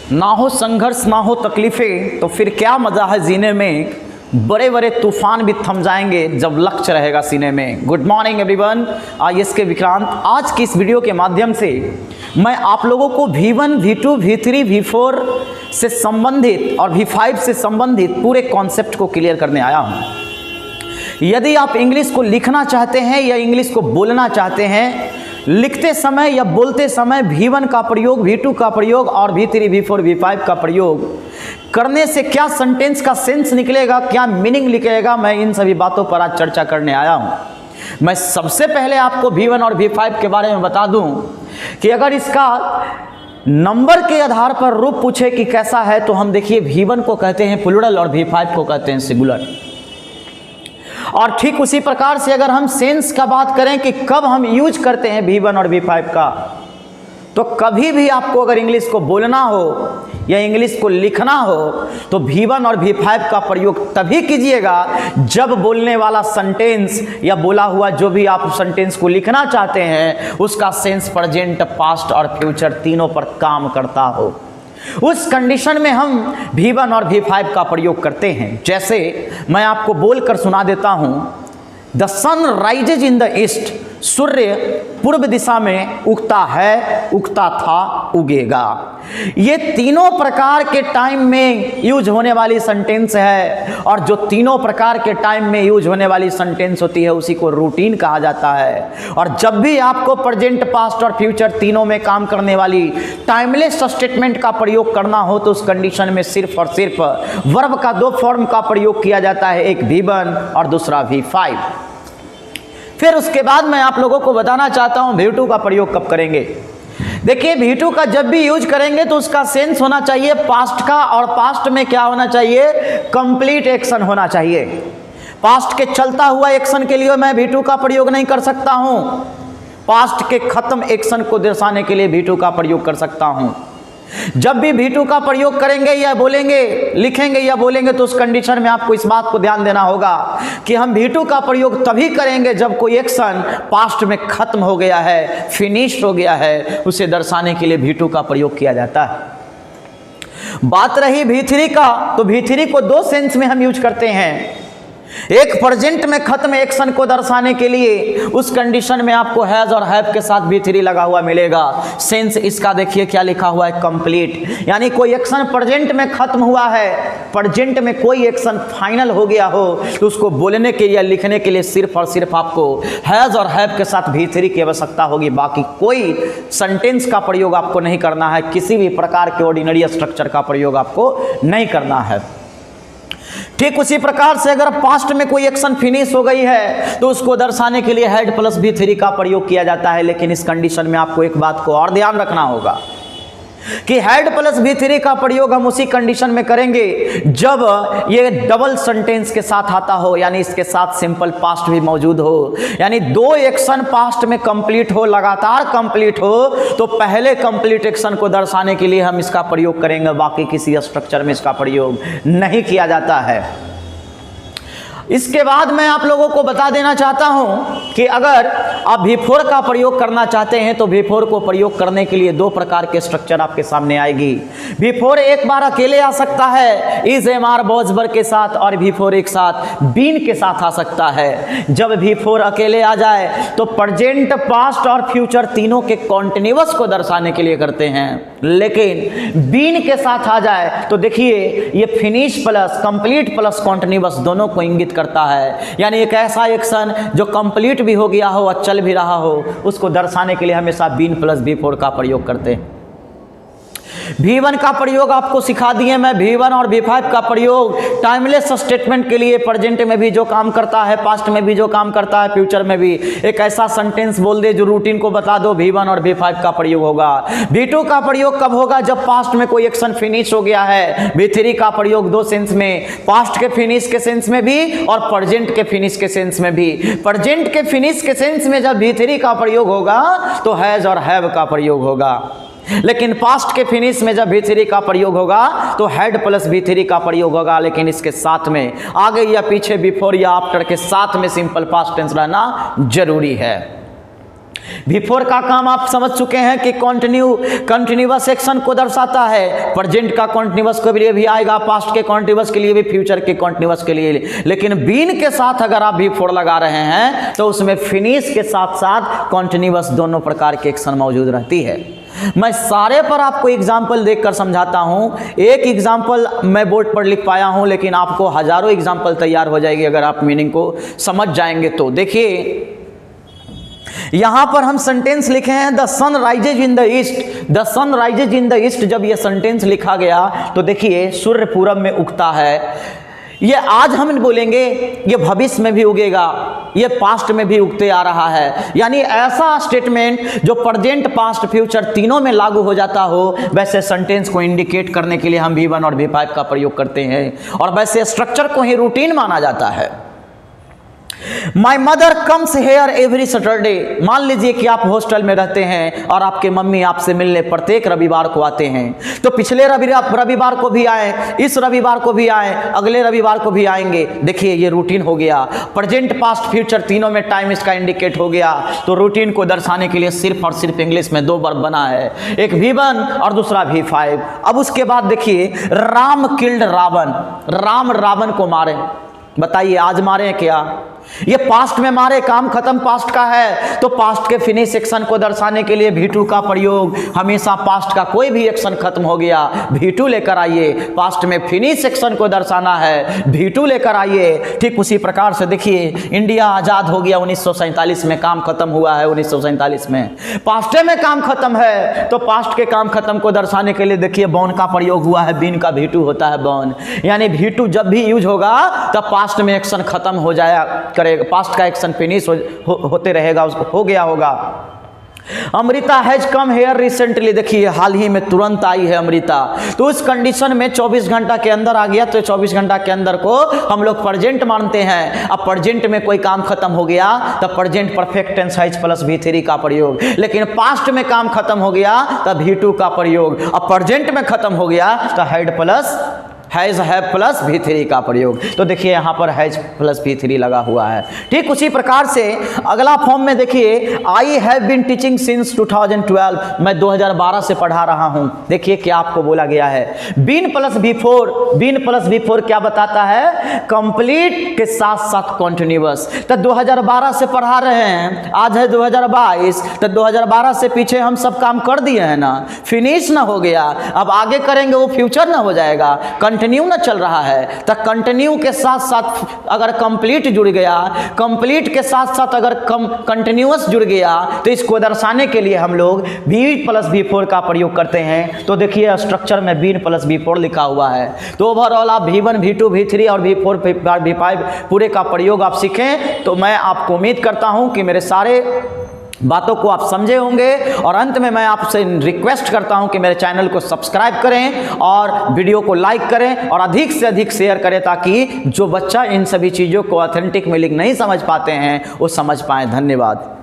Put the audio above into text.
ना हो संघर्ष ना हो तकलीफ़ें तो फिर क्या मज़ा है जीने में। बड़े बड़े तूफान भी थम जाएंगे जब लक्ष्य रहेगा सीने में। गुड मॉर्निंग एवरीवन, आईएएस के विक्रांत। आज की इस वीडियो के माध्यम से मैं आप लोगों को V1, V2, V3, V4 से संबंधित और V5 से संबंधित पूरे कॉन्सेप्ट को क्लियर करने आया हूँ। यदि आप इंग्लिश को लिखना चाहते हैं या इंग्लिश को बोलना चाहते हैं, लिखते समय या बोलते समय V1 का प्रयोग, V2 का प्रयोग और V3, V4, V5 का प्रयोग करने से क्या सेंटेंस का सेंस निकलेगा, क्या मीनिंग निकलेगा, मैं इन सभी बातों पर आज चर्चा करने आया हूं। मैं सबसे पहले आपको V1 और V5 के बारे में बता दूं कि अगर इसका नंबर के आधार पर रूप पूछे कि कैसा है, तो हम देखिए V1 को कहते हैं प्लूरल और V5 को कहते हैं सिंगुलर। और ठीक उसी प्रकार से अगर हम सेंस का बात करें कि कब हम यूज करते हैं V1 और V5 का, तो कभी भी आपको अगर इंग्लिश को बोलना हो या इंग्लिश को लिखना हो तो V1 और V5 का प्रयोग तभी कीजिएगा जब बोलने वाला सेंटेंस या बोला हुआ जो भी आप सेंटेंस को लिखना चाहते हैं उसका सेंस प्रेजेंट, पास्ट और फ्यूचर तीनों पर काम करता हो। उस कंडीशन में हम V1 और V5 का प्रयोग करते हैं। जैसे मैं आपको बोलकर सुना देता हूं, the sun rises in the east, सूर्य पूर्व दिशा में उगता है, उगता था, उगेगा। ये तीनों प्रकार के टाइम में यूज होने वाली सेंटेंस है, और जो तीनों प्रकार के टाइम में यूज होने वाली सेंटेंस होती है उसी को रूटीन कहा जाता है। और जब भी आपको प्रेजेंट, पास्ट और फ्यूचर तीनों में काम करने वाली टाइमलेस स्टेटमेंट का प्रयोग करना हो तो उस कंडीशन में सिर्फ और सिर्फ वर्ब का दो फॉर्म का प्रयोग किया जाता है, एक V1 और दूसरा V5। फिर उसके बाद मैं आप लोगों को बताना चाहता हूं V2 का प्रयोग कब करेंगे। देखिए V2 का जब भी यूज करेंगे तो उसका सेंस होना चाहिए पास्ट का, और पास्ट में क्या होना चाहिए, कंप्लीट एक्शन होना चाहिए। पास्ट के चलता हुआ एक्शन के लिए मैं V2 का प्रयोग नहीं कर सकता हूं, पास्ट के खत्म एक्शन को दर्शाने के लिए V2 का प्रयोग कर सकता हूं। जब भी V2 का प्रयोग करेंगे या बोलेंगे, लिखेंगे या बोलेंगे तो उस कंडीशन में आपको इस बात को ध्यान देना होगा कि हम V2 का प्रयोग तभी करेंगे जब कोई एक्शन पास्ट में खत्म हो गया है, फिनिश हो गया है, उसे दर्शाने के लिए V2 का प्रयोग किया जाता है। बात रही V3 का, तो V3 को दो सेंस में हम यूज करते हैं। एक प्रेजेंट में खत्म एक्शन को दर्शाने के लिए उस कंडीशन में आपको हैज और हैव के साथ V3 लगा हुआ मिलेगा। सेंस इसका देखिए क्या लिखा हुआ है, कंप्लीट। यानी कोई एक्शन प्रेजेंट में खत्म हुआ है, प्रेजेंट में कोई एक्शन फाइनल हो गया हो तो उसको बोलने के या लिखने के लिए सिर्फ और सिर्फ आपको हैज और हैव के साथ V3 की आवश्यकता होगी। बाकी कोई सेंटेंस का प्रयोग आपको नहीं करना है, किसी भी प्रकार के ऑर्डिनरी स्ट्रक्चर का प्रयोग आपको नहीं करना है। ठीक उसी प्रकार से अगर पास्ट में कोई एक्शन फिनिश हो गई है तो उसको दर्शाने के लिए हैड प्लस V3 का प्रयोग किया जाता है। लेकिन इस कंडीशन में आपको एक बात को और ध्यान रखना होगा कि हैड प्लस V3 का प्रयोग हम उसी कंडीशन में करेंगे जब ये डबल सेंटेंस के साथ आता हो, यानी इसके साथ सिंपल पास्ट भी मौजूद हो, यानी दो एक्शन पास्ट में कंप्लीट हो, लगातार कंप्लीट हो, तो पहले कंप्लीट एक्शन को दर्शाने के लिए हम इसका प्रयोग करेंगे। बाकी किसी स्ट्रक्चर में इसका प्रयोग नहीं किया जाता है। इसके बाद मैं आप लोगों को बता देना चाहता हूं कि अगर आप V4 का प्रयोग करना चाहते हैं तो V4 को प्रयोग करने के लिए दो प्रकार के स्ट्रक्चर आपके सामने आएगी। V4 एक बार अकेले आ सकता है इज एम आर बॉजबर के साथ, और V4 एक साथ बीन के साथ आ सकता है। जब V4 अकेले आ जाए तो प्रेजेंट, पास्ट और फ्यूचर तीनों के कॉन्टिन्यूअस को दर्शाने के लिए करते हैं। लेकिन बीन के साथ आ जाए तो देखिए ये finish plus complete plus continuous दोनों को इंगित करता है। यानी एक ऐसा एक्शन जो कंप्लीट भी हो गया हो और चल भी रहा हो उसको दर्शाने के लिए हमेशा बीन प्लस V4 का प्रयोग करते हैं। V1 का प्रयोग आपको सिखा दिए मैं। V1 और V5 का प्रयोग टाइमलेस स्टेटमेंट के लिए प्रेजेंट में भी जो काम करता है, पास्ट में भी जो काम करता है, फ्यूचर में भी। एक ऐसा सेंटेंस बोल दे जो रूटीन को बता दो, V1 और V5 का प्रयोग होगा। V2 का प्रयोग कब होगा, जब पास्ट में कोई एक्शन फिनिश हो गया है। V3 का प्रयोग दो सेंस में, पास्ट के फिनिश के सेंस में भी और प्रेजेंट के फिनिश के सेंस में भी। प्रेजेंट के फिनिश के सेंस में जब V3 का प्रयोग होगा तो हैज और हैव का प्रयोग होगा। लेकिन पास्ट के फिनिश में जब V3 का प्रयोग होगा तो हैड प्लस V3 का प्रयोग होगा। लेकिन इसके साथ में आगे या पीछे, बिफोर या आफ्टर के साथ में सिंपल पास्ट टेंस रहना जरूरी है। बिफोर का काम आप समझ चुके हैं कि कंटिन्यूअस एक्शन को दर्शाता है, प्रेजेंट का कंटिन्यूअस के लिए भी आएगा, पास्ट के कंटिन्यूअस के लिए भी, फ्यूचर के कंटिन्यूअस के लिए। लेकिन बीन के साथ अगर आप बिफोर लगा रहे हैं तो उसमें फिनिश के साथ साथ कंटिन्यूअस दोनों प्रकार की एक्शन मौजूद रहती है। मैं सारे पर आपको एग्जाम्पल देखकर समझाता हूं, एक एग्जाम्पल मैं बोर्ड पर लिख पाया हूं, लेकिन आपको हजारों एग्जाम्पल तैयार हो जाएगी अगर आप मीनिंग को समझ जाएंगे तो। देखिए यहां पर हम सेंटेंस लिखे हैं the sun rises in the east, the sun rises in the east. जब यह सेंटेंस लिखा गया तो देखिए सूर्य पूरब में उगता है, ये आज हम बोलेंगे ये भविष्य में भी उगेगा, ये पास्ट में भी उगते आ रहा है। यानी ऐसा स्टेटमेंट जो प्रेजेंट पास्ट फ्यूचर तीनों में लागू हो जाता हो, वैसे सेंटेंस को इंडिकेट करने के लिए हम V1 और V5 का प्रयोग करते हैं, और वैसे स्ट्रक्चर को ही रूटीन माना जाता है। My mother comes here every Saturday. मान लीजिए कि आप हॉस्टल में रहते हैं और आपके मम्मी आपसे मिलने प्रत्येक रविवार को आते हैं, तो पिछले रविवार को भी आए, इस रविवार को भी आए, अगले रविवार को भी आएंगे। देखिए ये रूटीन हो गया, प्रेजेंट पास्ट फ्यूचर तीनों में टाइम इसका इंडिकेट हो गया। तो रूटीन को दर्शाने के लिए सिर्फ और सिर्फ इंग्लिश में 2 वर्ब बना है, एक V1 और दूसरा V5। अब उसके बाद देखिए राम किल्ड रावण, राम रावण को मारे। बताइए आज मारे क्या? ये पास्ट में मारे, काम खत्म पास्ट का है, तो पास्ट के फिनिश एक्शन को दर्शाने के लिए V2 का प्रयोग। हमेशा पास्ट का कोई भी एक्शन खत्म हो गया V2 लेकर आइए, पास्ट में फिनिश एक्शन को दर्शाना है V2 लेकर आइए। ठीक उसी प्रकार से देखिए इंडिया आज़ाद हो गया 1947 में, काम खत्म हुआ है 1947 में, पास्ट में काम खत्म है, तो पास्ट के काम खत्म को दर्शाने के लिए देखिए बॉन का प्रयोग हुआ है, बीन का V2 होता है बॉन। यानी V2 जब भी यूज होगा तब पास्ट में एक्शन खत्म हो जाया करेगा, पास्ट का एक्शन फिनिश होते रहेगा, हो गया होगा। Amrita has come here recently, देखिए हाल ही में तुरंत आई है अमृता, तो उस कंडीशन में 24 घंटा के अंदर आ गया, तो 24 घंटा के अंदर को हम लोग प्रेजेंट मानते हैं। अब प्रेजेंट में कोई काम खत्म हो गया तब present perfect tense has plus V3 का प्रयोग, लेकिन पास्ट में काम खत्म हो गया तब V2 का प्रयोग। अब प्रेजेंट में खत्म हो गया तो had plus has have plus V3 का प्रयोग। तो देखिए यहाँ पर हैज प्लस V3 लगा हुआ है। ठीक उसी प्रकार से अगला फॉर्म में देखिए I have been teaching since 2012, मैं 2012 से पढ़ा रहा हूँ। देखिए क्या आपको बोला गया है, been plus V4, been plus V4 क्या बताता है? कंप्लीट के साथ साथ कंटिन्यूअस। तो 2012 से पढ़ा रहे हैं, आज है 2022, तो 2012 से पीछे हम सब काम कर दिए हैं ना, फिनिश ना हो गया, अब आगे करेंगे वो फ्यूचर ना हो जाएगा, कंटिन्यू ना चल रहा है। तो कंटिन्यू के साथ साथ अगर कंप्लीट जुड़ गया, कंप्लीट के साथ साथ अगर कंटिन्यूअस जुड़ गया, तो इसको दर्शाने के लिए हम लोग B प्लस V4 का प्रयोग करते हैं। तो देखिए स्ट्रक्चर में B प्लस V4 लिखा हुआ है। तो ओवरऑल आप V1 V2 V3 और V4 V5 पूरे का प्रयोग आप सीखें, तो मैं आपको उम्मीद करता हूं कि मेरे सारे बातों को आप समझे होंगे। और अंत में मैं आपसे रिक्वेस्ट करता हूं कि मेरे चैनल को सब्सक्राइब करें और वीडियो को लाइक करें और अधिक से अधिक शेयर करें, ताकि जो बच्चा इन सभी चीज़ों को ऑथेंटिक मीनिंग नहीं समझ पाते हैं वो समझ पाएं। धन्यवाद।